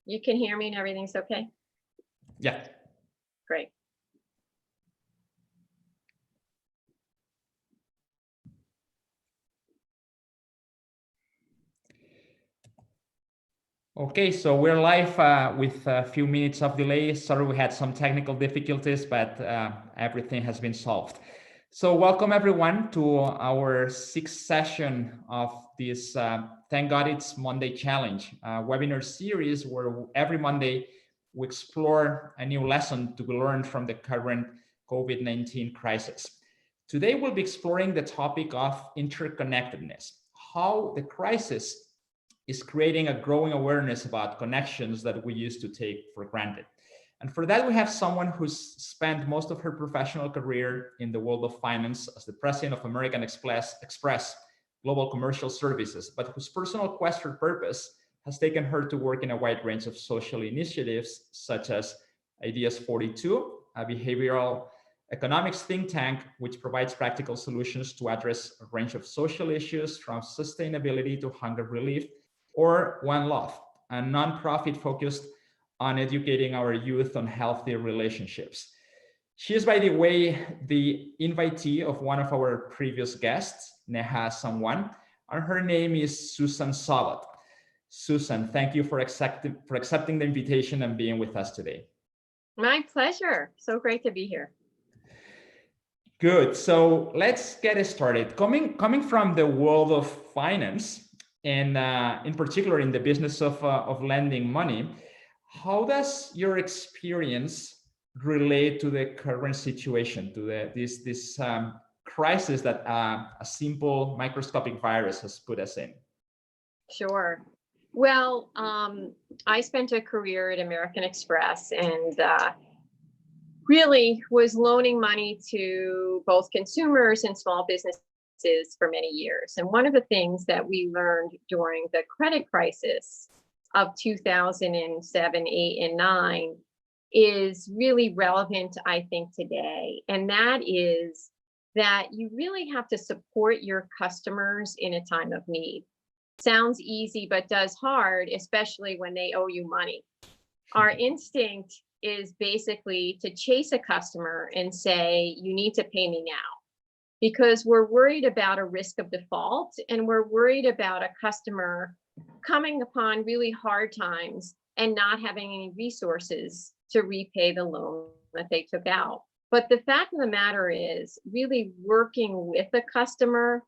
You can hear me and everything's okay? Yeah. Great. Okay, so we're live with a few minutes of delay. Sorry, we had some technical difficulties, but everything has been solved. So welcome everyone to our sixth session of this Thank God It's Monday Challenge webinar series, where every Monday we explore a new lesson to be learned from the current COVID-19 crisis. Today we'll be exploring the topic of interconnectedness, how the crisis is creating a growing awareness about connections that we used to take for granted. And for that, we have someone who's spent most of her professional career in the world of finance as the president of American Express Global Commercial Services, but whose personal quest for purpose has taken her to work in a wide range of social initiatives, such as Ideas 42, a behavioral economics think tank, which provides practical solutions to address a range of social issues from sustainability to hunger relief, or One Love, a nonprofit focused on educating our youth on healthy relationships. She is, by the way, the invitee of one of our previous guests, Neha Samwan, and her name is Susan Sobbott. Susan, thank you for accepting the invitation and being with us today. My pleasure. So great to be here. Good. So let's get started. Coming from the world of finance, and in particular in the business of lending money, how does your experience relate to the current situation, to this crisis that a simple microscopic virus has put us in? Sure. Well, I spent a career at American Express and really was loaning money to both consumers and small businesses for many years. And one of the things that we learned during the credit crisis of 2007, 8, and 9 is really relevant, I think, today. And that is that you really have to support your customers in a time of need. Sounds easy, but does hard, especially when they owe you money. Our instinct is basically to chase a customer and say, you need to pay me now, because we're worried about a risk of default and we're worried about a customer coming upon really hard times and not having any resources to repay the loan that they took out. But the fact of the matter is really working with the customer,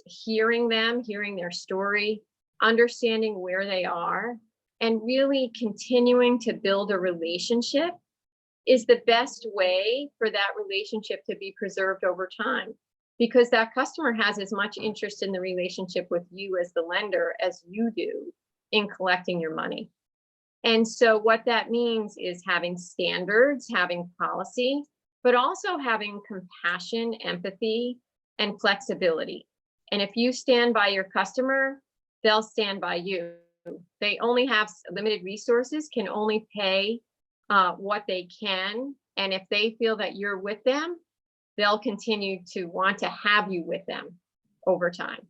hearing them, hearing their story, understanding where they are, and really continuing to build a relationship is the best way for that relationship to be preserved over time, because that customer has as much interest in the relationship with you as the lender as you do in collecting your money. And so what that means is having standards, having policy, but also having compassion, empathy, and flexibility. And if you stand by your customer, they'll stand by you. They only have limited resources, can only pay what they can. And if they feel that you're with them, they'll continue to want to have you with them over time.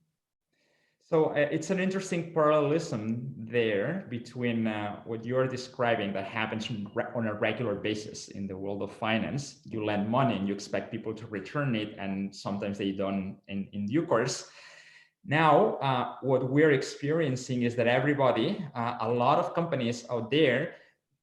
So it's an interesting parallelism there between what you're describing that happens on a regular basis in the world of finance. You lend money and you expect people to return it, and sometimes they don't in due course. Now, what we're experiencing is that everybody, a lot of companies out there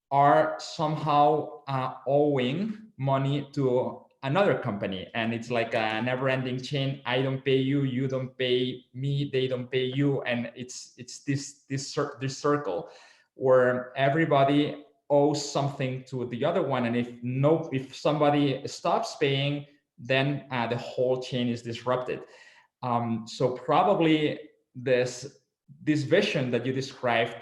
are somehow owing money to another company, and it's like a never-ending chain. I don't pay you, you don't pay me, they don't pay you, and it's this circle where everybody owes something to the other one, and if somebody stops paying, then the whole chain is disrupted. So probably this vision that you described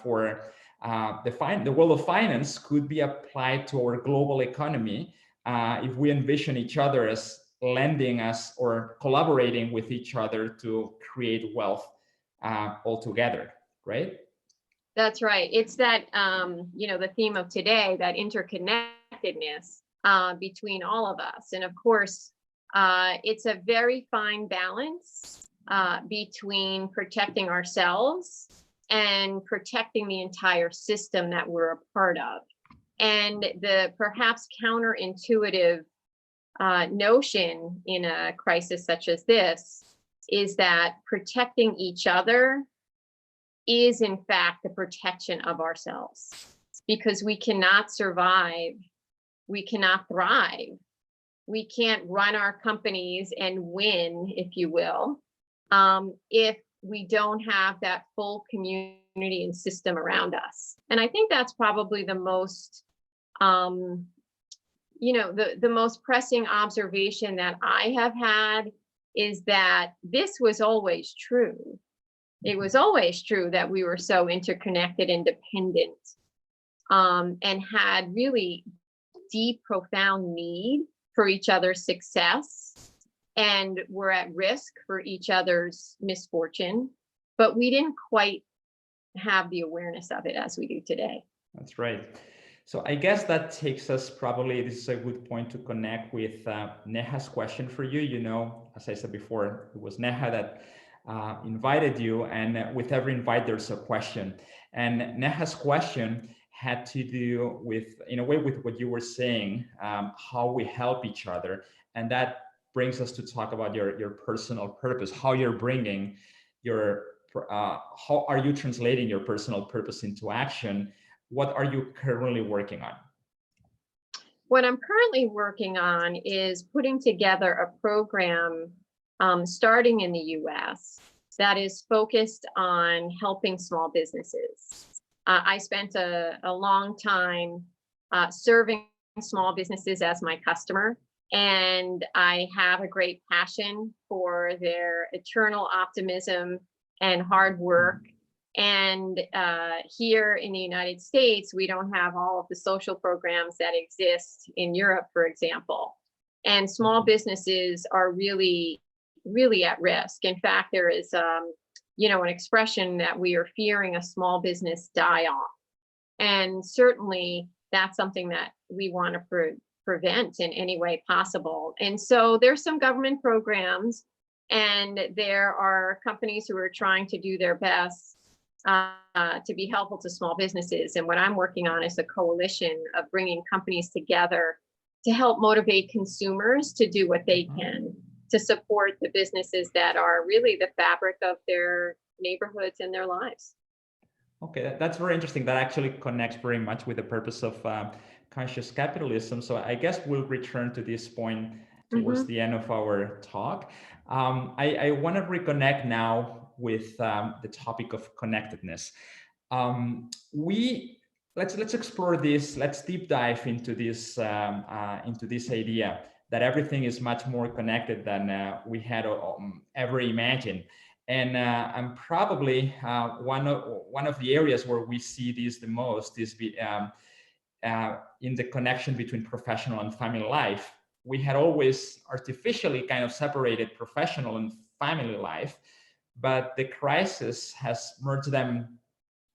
for the world of finance could be applied to our global economy if we envision each other as lending us or collaborating with each other to create wealth all together, right? That's right. It's that, the theme of today, that interconnectedness between all of us. And of course, it's a very fine balance between protecting ourselves and protecting the entire system that we're a part of. And the perhaps counterintuitive notion in a crisis such as this is that protecting each other is in fact the protection of ourselves, because we cannot survive, we cannot thrive, we can't run our companies and win, if you will, if we don't have that full community and system around us. And I think that's probably the most the most pressing observation that I have had is that this was always true. It was always true that we were so interconnected and dependent, and had really deep, profound need for each other's success, and were at risk for each other's misfortune, but we didn't quite have the awareness of it as we do today. That's right. So I guess that takes us probably, this is a good point to connect with Neha's question for you. You know, as I said before, it was Neha that invited you, and with every invite, there's a question. And Neha's question had to do with, in a way, with what you were saying, how we help each other. And that brings us to talk about your personal purpose, how you're bringing your, how are you translating your personal purpose into action? What are you currently working on? What I'm currently working on is putting together a program starting in the US that is focused on helping small businesses. I spent a long time serving small businesses as my customer, and I have a great passion for their eternal optimism and hard work. And here in the United States, we don't have all of the social programs that exist in Europe, for example. And small businesses are really, really at risk. In fact, there is, an expression that we are fearing a small business die-off. And certainly that's something that we want to prevent in any way possible. And so there's some government programs, and there are companies who are trying to do their best to be helpful to small businesses. And what I'm working on is a coalition of bringing companies together to help motivate consumers to do what they can to support the businesses that are really the fabric of their neighborhoods and their lives. Okay, that's very interesting. That actually connects very much with the purpose of conscious capitalism. So I guess we'll return to this point towards the end of our talk. I want to reconnect now with the topic of connectedness. Let's explore this. Let's deep dive into this idea that everything is much more connected than we had ever imagined. And probably one of the areas where we see this the most is in the connection between professional and family life. We had always artificially kind of separated professional and family life, but the crisis has merged them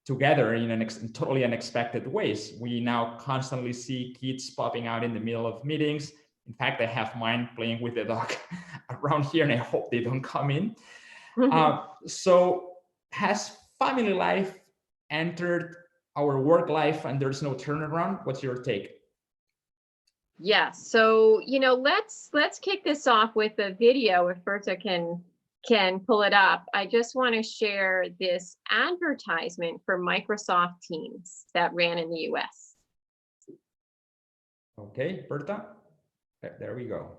together in totally unexpected ways. We now constantly see kids popping out in the middle of meetings. In fact, I have mine playing with the dog around here, and I hope they don't come in. So has family life entered our work life and there's no turnaround? What's your take? Yes. So, let's kick this off with a video if Berta can pull it up. I just want to share this advertisement for Microsoft Teams that ran in the US. Okay, Berta, there we go.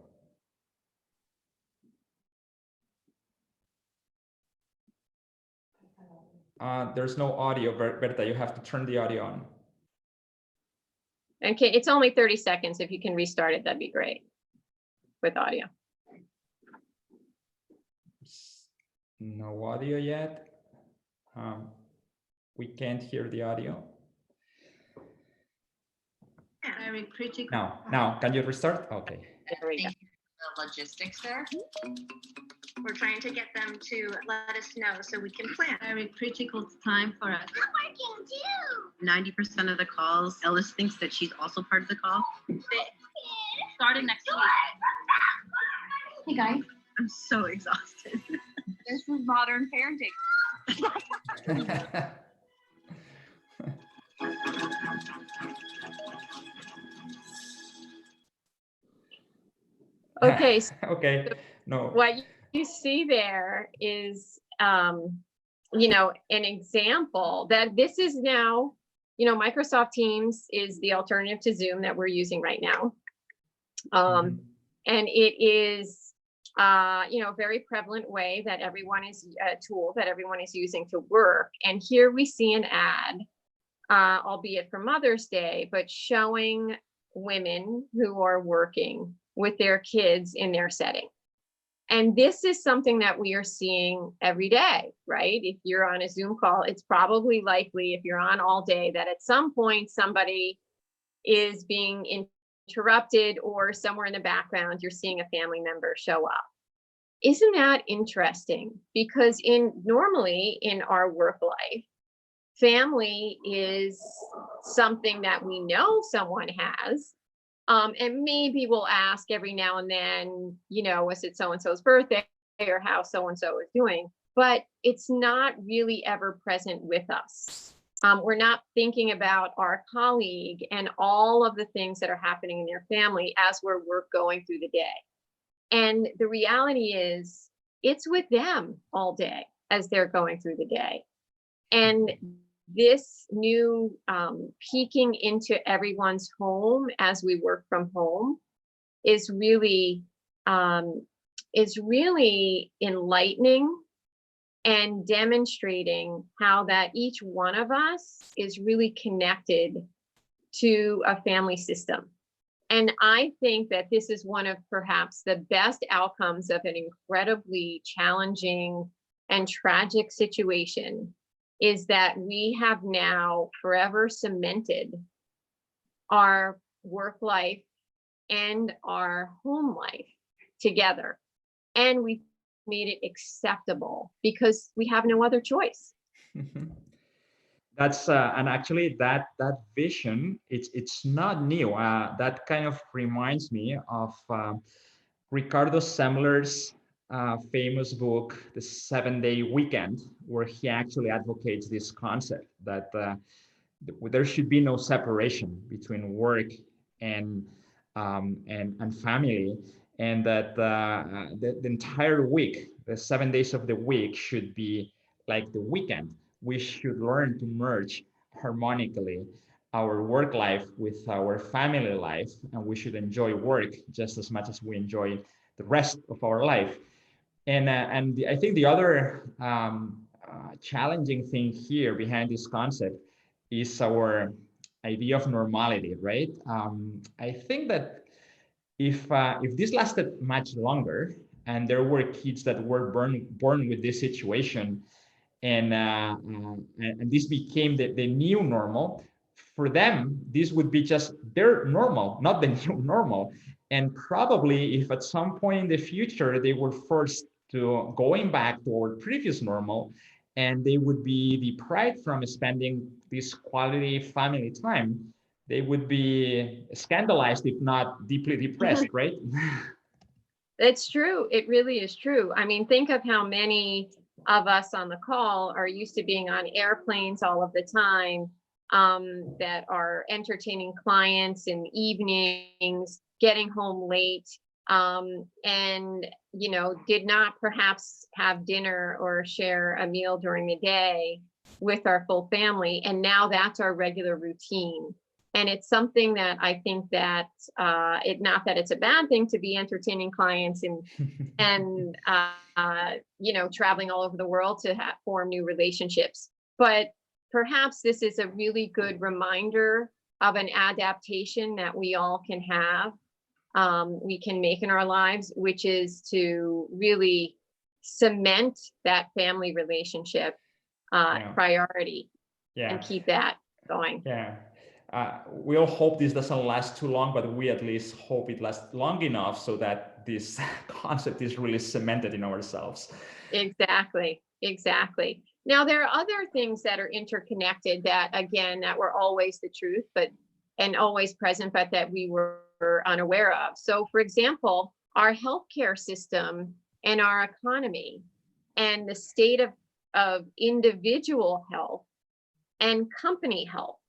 There's no audio, Berta, you have to turn the audio on. Okay, it's only 30 seconds. If you can restart it, that'd be great with audio. No audio yet. We can't hear the audio. Very critical. Now, can you restart? Okay. There we go. The logistics there. We're trying to get them to let us know so we can plan. Very critical time for us. I'm working too. 90% of the calls, Ellis thinks that she's also part of the call. Starting next week. Hey guys. I'm so exhausted. This is modern parenting. Okay. So Okay. No. what you see there is, you know, an example that this is now, you know, Microsoft Teams is the alternative to Zoom that we're using right now. And it is, you know, a very prevalent way that everyone is, a tool that everyone is using to work. And here we see an ad, albeit for Mother's Day, but showing women who are working with their kids in their setting. And this is something that we are seeing every day, right? If you're on a Zoom call, it's probably likely, if you're on all day, that at some point somebody is being interrupted, or somewhere in the background, you're seeing a family member show up. Isn't that interesting? Because normally in our work life, family is something that we know someone has. And maybe we'll ask every now and then, you know, was it so-and-so's birthday, or how so-and-so is doing, but it's not really ever present with us. We're not thinking about our colleague and all of the things that are happening in their family as we're going through the day. And the reality is, it's with them all day as they're going through the day. And this new peeking into everyone's home as we work from home is really enlightening and demonstrating how that each one of us is really connected to a family system. And I think that this is one of perhaps the best outcomes of an incredibly challenging and tragic situation, is that we have now forever cemented our work life and our home life together. And we made it acceptable because we have no other choice. That's and actually that vision, it's not new. That kind of reminds me of Ricardo Semler's famous book, The 7-Day Weekend, where he actually advocates this concept that there should be no separation between work and family, and that the entire week, the 7 days of the week, should be like the weekend. We should learn to merge harmonically our work life with our family life, and we should enjoy work just as much as we enjoy the rest of our life. And I think the other challenging thing here behind this concept is our idea of normality, right? I think that if this lasted much longer, and there were kids that were born with this situation, and this became the new normal, for them, this would be just their normal, not the new normal. And probably if at some point in the future they were forced to going back to our previous normal, and they would be deprived from spending this quality family time, they would be scandalized, if not deeply depressed, right? It's true. It really is true. I mean, think of how many of us on the call are used to being on airplanes all of the time, that are entertaining clients in evenings, getting home late, and, you know, did not perhaps have dinner or share a meal during the day with our full family. And now that's our regular routine. And it's something that I think that not that it's a bad thing to be entertaining clients and you know, traveling all over the world to form new relationships. But perhaps this is a really good reminder of an adaptation that we all can have, we can make in our lives, which is to really cement that family relationship priority and keep that going. Yeah. We all hope this doesn't last too long, but we at least hope it lasts long enough so that this concept is really cemented in ourselves. Exactly. Now, there are other things that are interconnected that, again, that were always the truth, and always present, but that we were unaware of. So, for example, our healthcare system and our economy and the state of individual health and company health.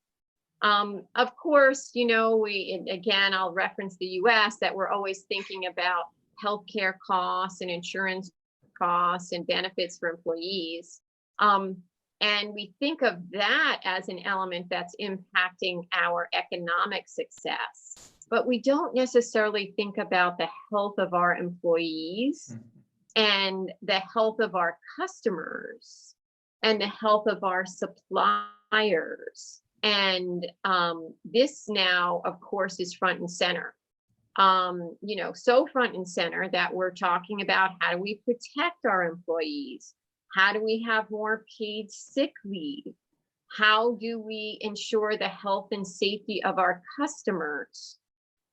Of course, you know, again, I'll reference the US, that we're always thinking about healthcare costs and insurance costs and benefits for employees. And we think of that as an element that's impacting our economic success. But we don't necessarily think about the health of our employees and the health of our customers and the health of our suppliers. And this now, of course, is front and center. So front and center that we're talking about how do we protect our employees? How do we have more paid sick leave? How do we ensure the health and safety of our customers?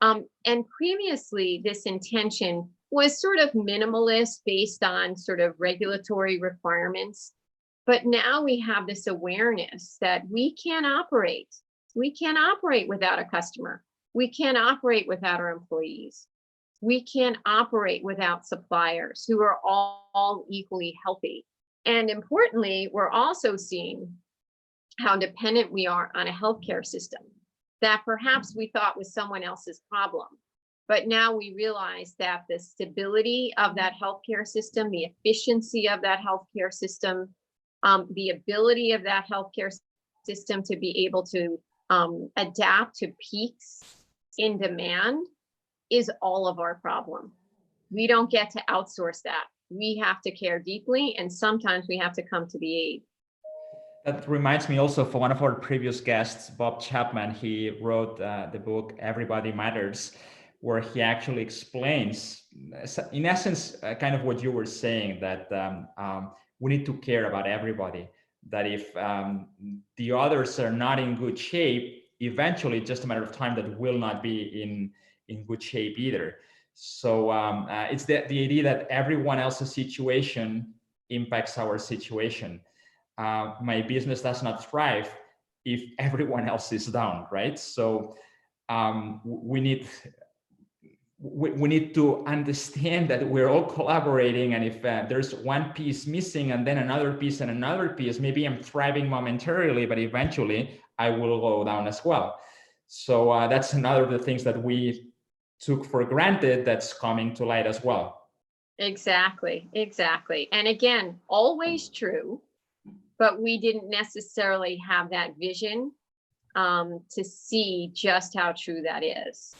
And previously, this intention was sort of minimalist based on sort of regulatory requirements. But now we have this awareness that we can't operate. We can't operate without a customer. We can't operate without our employees. We can't operate without suppliers who are all equally healthy. And importantly, we're also seeing how dependent we are on a healthcare system that perhaps we thought was someone else's problem. But now we realize that the stability of that healthcare system, the efficiency of that healthcare system, the ability of that healthcare system to be able to adapt to peaks in demand is all of our problem. We don't get to outsource that. We have to care deeply, and sometimes we have to come to the aid. That reminds me also for one of our previous guests, Bob Chapman. He wrote the book Everybody Matters, where he actually explains, in essence, kind of what you were saying, that we need to care about everybody, that if the others are not in good shape, eventually it's just a matter of time that will not be in good shape either. So it's the idea that everyone else's situation impacts our situation. My business does not thrive if everyone else is down, right? So we need to understand that we're all collaborating, and if there's one piece missing and then another piece and another piece, maybe I'm thriving momentarily, but eventually I will go down as well. So that's another of the things that we took for granted that's coming to light as well. Exactly. And again, always true, but we didn't necessarily have that vision to see just how true that is.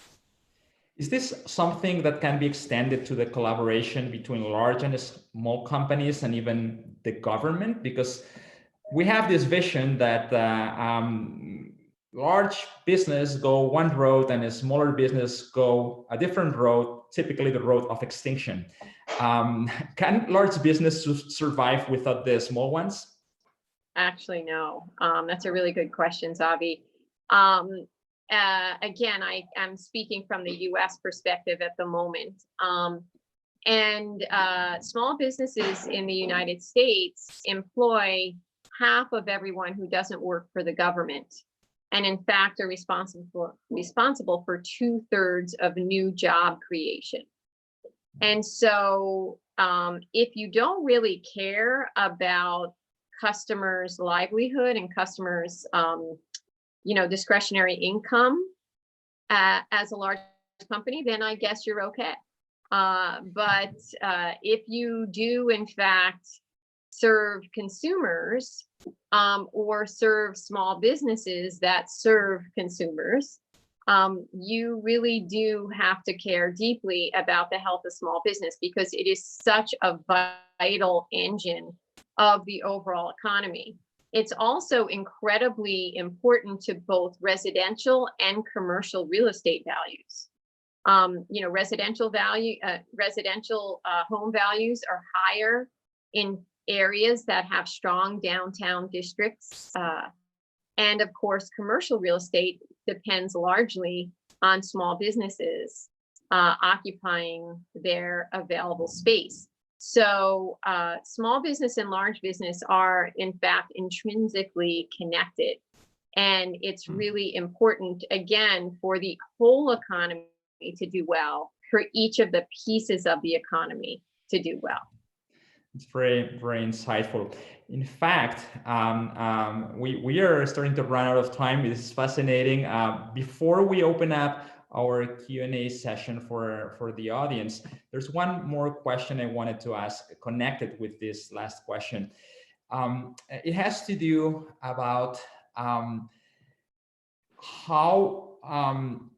Is this something that can be extended to the collaboration between large and small companies and even the government? Because we have this vision that large business go one road and a smaller business go a different road, typically the road of extinction. Can large business survive without the small ones? Actually, no. That's a really good question, Zavi. Again, I am speaking from the US perspective at the moment. And small businesses in the United States employ half of everyone who doesn't work for the government. And in fact, are responsible for 2/3 of new job creation. And so if you don't really care about customers' livelihood and customers' discretionary income as a large company, then I guess you're okay. But if you do, in fact, serve consumers or serve small businesses that serve consumers, you really do have to care deeply about the health of small business, because it is such a vital engine of the overall economy. It's also incredibly important to both residential and commercial real estate values. Residential home values are higher in areas that have strong downtown districts. And of course, commercial real estate depends largely on small businesses occupying their available space. So small business and large business are, in fact, intrinsically connected. And it's really important, again, for the whole economy to do well, for each of the pieces of the economy to do well. It's very, very insightful. In fact, we are starting to run out of time. This is fascinating. Before we open up our Q&A session for the audience. There's one more question I wanted to ask connected with this last question. It has to do about how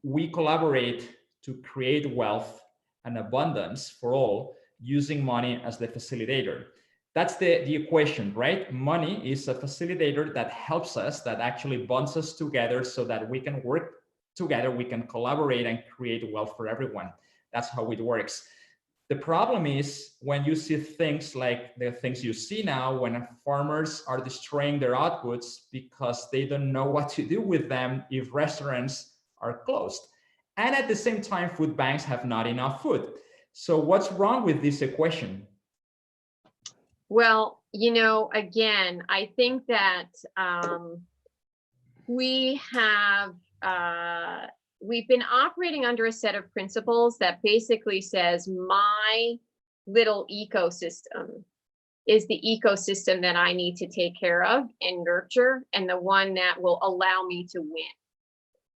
we collaborate to create wealth and abundance for all using money as the facilitator. That's the equation, right? Money is a facilitator that helps us, that actually bonds us together so that we can work together, we can collaborate and create wealth for everyone. That's how it works. The problem is when you see things like the things you see now, when farmers are destroying their outputs because they don't know what to do with them if restaurants are closed. And at the same time, food banks have not enough food. So what's wrong with this equation? Well, you know, again, I think that we've been operating under a set of principles that basically says my little ecosystem is the ecosystem that I need to take care of and nurture, and the one that will allow me to win.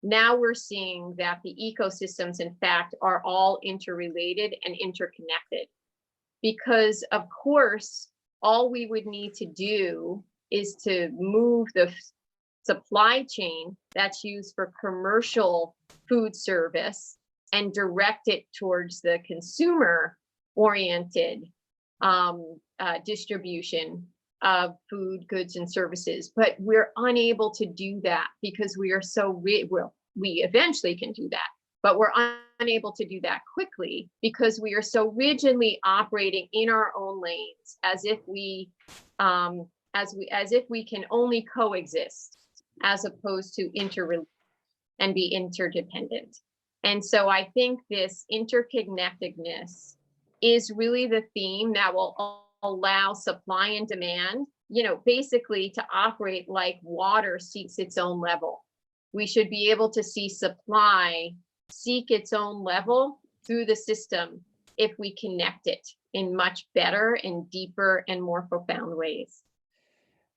Now we're seeing that the ecosystems, in fact, are all interrelated and interconnected, because of course, all we would need to do is to move the supply chain that's used for commercial food service and direct it towards the consumer-oriented distribution of food, goods, and services. But we're unable to do that because we are so we eventually can do that, but we're unable to do that quickly because we are so rigidly operating in our own lanes, as if we can only coexist, as opposed to interrelate and be interdependent. And so I think this interconnectedness is really the theme that will allow supply and demand, you know, basically to operate like water seeks its own level. We should be able to see supply seek its own level through the system if we connect it in much better and deeper and more profound ways.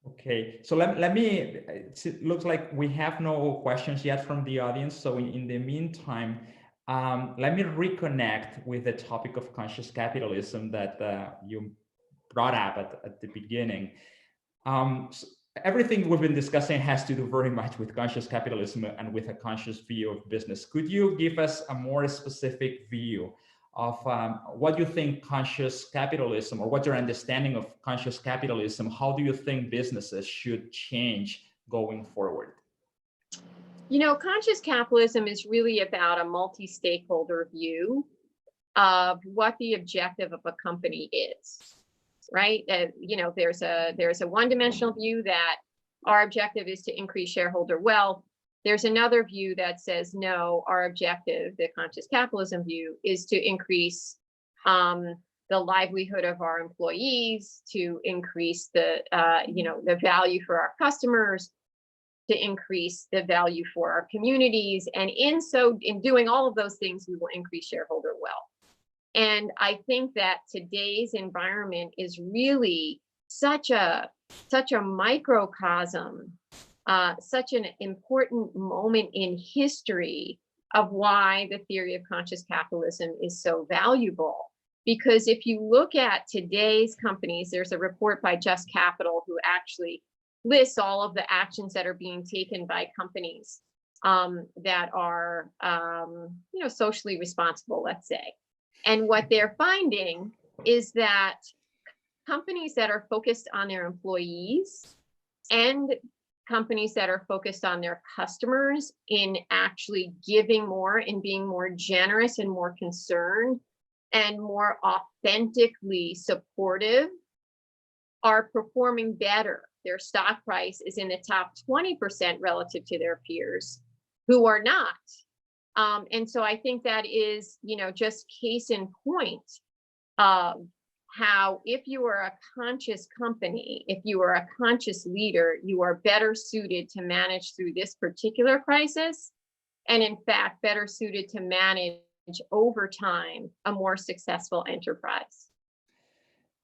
Okay, so let me, it looks like we have no questions yet from the audience. So in the meantime, let me reconnect with the topic of conscious capitalism that you brought up at the beginning. So everything we've been discussing has to do very much with conscious capitalism and with a conscious view of business. Could you give us a more specific view of what you think conscious capitalism, or what your understanding of conscious capitalism, how do you think businesses should change going forward? You know, conscious capitalism is really about a multi-stakeholder view of what the objective of a company is, right? You know, there's a one-dimensional view that our objective is to increase shareholder wealth. There's another view that says, no, our objective, the conscious capitalism view, is to increase the livelihood of our employees, to increase the value for our customers, to increase the value for our communities. And in doing all of those things, we will increase shareholder wealth. And I think that today's environment is really such a microcosm, such an important moment in history of why the theory of conscious capitalism is so valuable. Because if you look at today's companies, there's a report by Just Capital who actually lists all of the actions that are being taken by companies that are socially responsible, let's say. And what they're finding is that companies that are focused on their employees and companies that are focused on their customers in actually giving more and being more generous and more concerned and more authentically supportive are performing better. Their stock price is in the top 20% relative to their peers who are not. And so I think that is, just case in point of how, if you are a conscious company, if you are a conscious leader, you are better suited to manage through this particular crisis, and in fact, better suited to manage over time a more successful enterprise.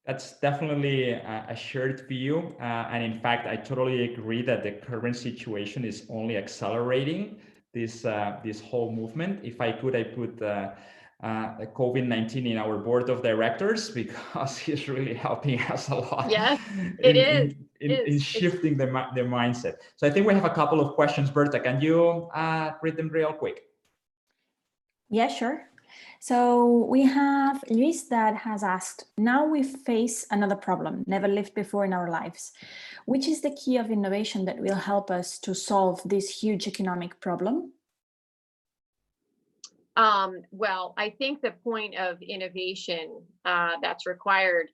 That's definitely a shared view. And in fact, I totally agree that the current situation is only accelerating this whole movement. If I could, I put COVID-19 in our board of directors, because he's really helping us a lot. Yes, it is. In shifting the mindset. So I think we have a couple of questions. Berta, can you read them real quick? Yeah, sure. So we have Luis that has asked, now we face another problem never lived before in our lives. Which is the key of innovation that will help us to solve this huge economic problem? Well, I think the point of innovation that's required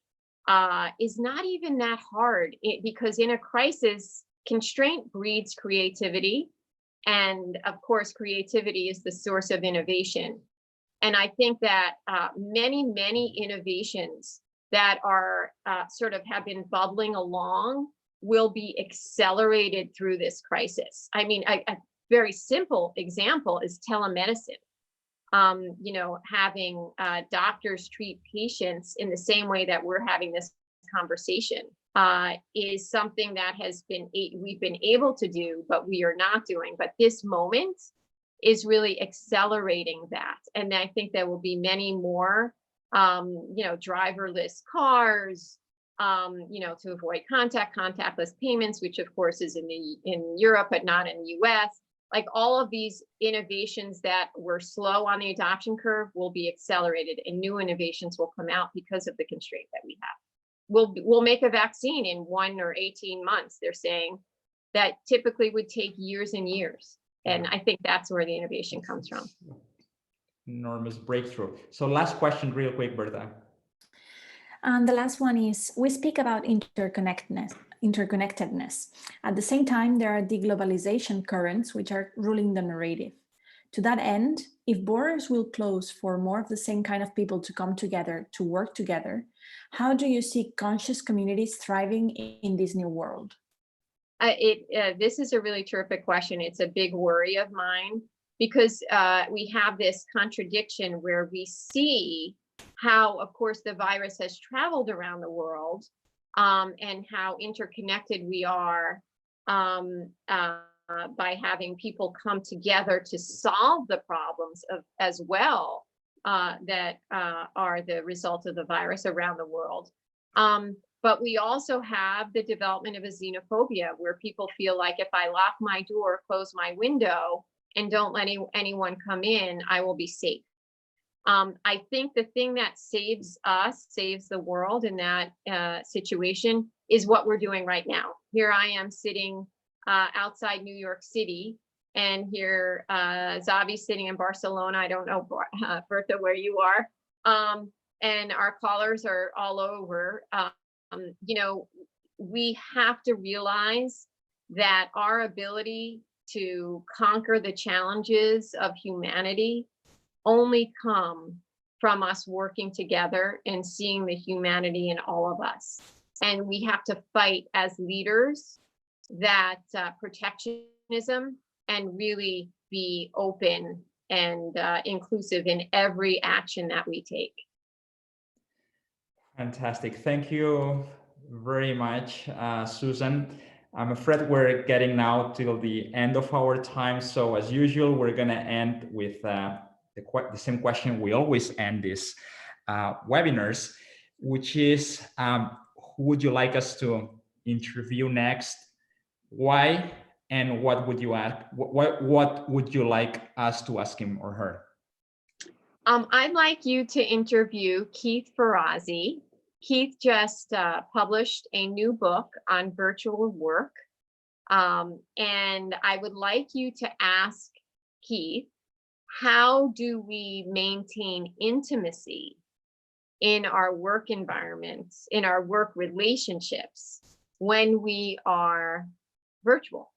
is not even that hard, because in a crisis, constraint breeds creativity. And of course, creativity is the source of innovation. And I think that many innovations that are sort of have been bubbling along will be accelerated through this crisis. I mean, a very simple example is telemedicine. You know, having doctors treat patients in the same way that we're having this conversation is something that we've been able to do, but we are not doing. But this moment is really accelerating that. And I think there will be many more, you know, driverless cars, you know, to avoid contactless payments, which of course is in Europe, but not in the US. Like all of these innovations that were slow on the adoption curve will be accelerated, and new innovations will come out because of the constraint that we have. We'll make a vaccine in 1 or 18 months. They're saying that typically would take years and years. And I think that's where the innovation comes from. Enormous breakthrough. So last question real quick, Berta. And the last one is, we speak about interconnectedness. At the same time, there are deglobalization currents which are ruling the narrative. To that end, if borders will close for more of the same kind of people to come together, to work together, how do you see conscious communities thriving in this new world? This is a really terrific question. It's a big worry of mine, because we have this contradiction where we see how, of course, the virus has traveled around the world, and how interconnected we are by having people come together to solve the problems as well that are the result of the virus around the world. But we also have the development of a xenophobia, where people feel like if I lock my door, close my window, and don't let anyone come in, I will be safe. I think the thing that saves us, saves the world in that situation, is what we're doing right now. Here I am sitting outside New York City, and here Zavi's sitting in Barcelona. I don't know, Berta, where you are. And our callers are all over. You know, we have to realize that our ability to conquer the challenges of humanity only come from us working together and seeing the humanity in all of us. And we have to fight as leaders that protectionism, and really be open and inclusive in every action that we take. Fantastic. Thank you very much, Susan. I'm afraid we're getting now till the end of our time. So as usual, we're going to end with the same question we always end these webinars, which is, who would you like us to interview next? Why? And what would you ask? What would you like us to ask him or her? I'd like you to interview Keith Ferrazzi. Keith just published a new book on virtual work. And I would like you to ask Keith, how do we maintain intimacy in our work environments, in our work relationships, when we are virtual?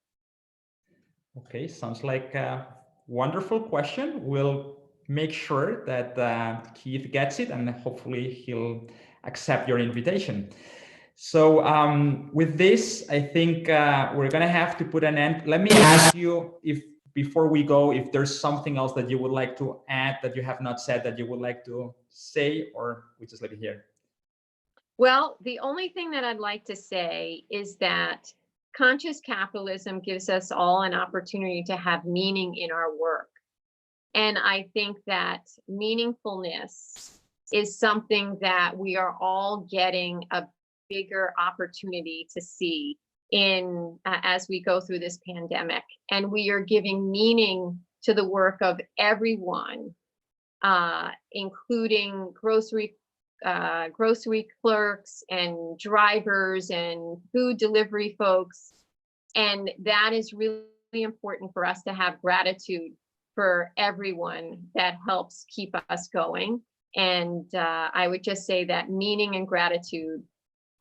Okay, sounds like a wonderful question. We'll make sure that Keith gets it, and hopefully he'll accept your invitation. So with this, I think we're gonna have to put an end. Let me ask you, if before we go, if there's something else that you would like to add that you have not said that you would like to say, or we just leave it here? Well, the only thing that I'd like to say is that conscious capitalism gives us all an opportunity to have meaning in our work. And I think that meaningfulness is something that we are all getting a bigger opportunity to see in as we go through this pandemic. And we are giving meaning to the work of everyone, including grocery clerks and drivers and food delivery folks. And that is really important for us to have gratitude for everyone that helps keep us going. And I would just say that meaning and gratitude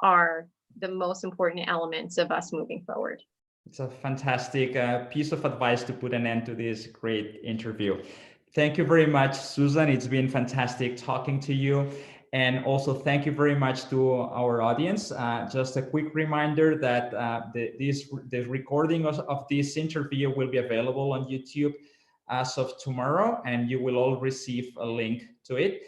are the most important elements of us moving forward. It's a fantastic piece of advice to put an end to this great interview. Thank you very much, Susan. It's been fantastic talking to you. And also thank you very much to our audience. Just a quick reminder that the recording of this interview will be available on YouTube as of tomorrow, and you will all receive a link to it.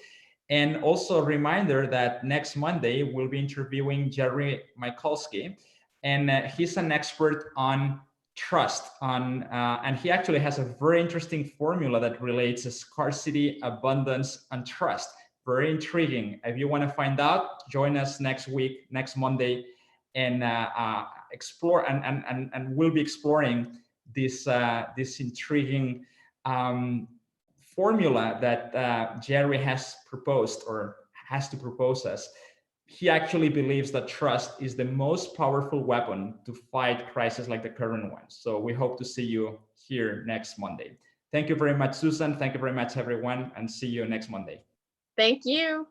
And also a reminder that next Monday we'll be interviewing Jerry Michalski, and he's an expert on trust. And he actually has a very interesting formula that relates to scarcity, abundance, and trust. Very intriguing. If you want to find out, join us next week, next Monday, and explore. And we'll be exploring this intriguing formula that Jerry has proposed, or has to propose us. He actually believes that trust is the most powerful weapon to fight crises like the current one. So we hope to see you here next Monday. Thank you very much, Susan. Thank you very much, everyone, and see you next Monday. Thank you.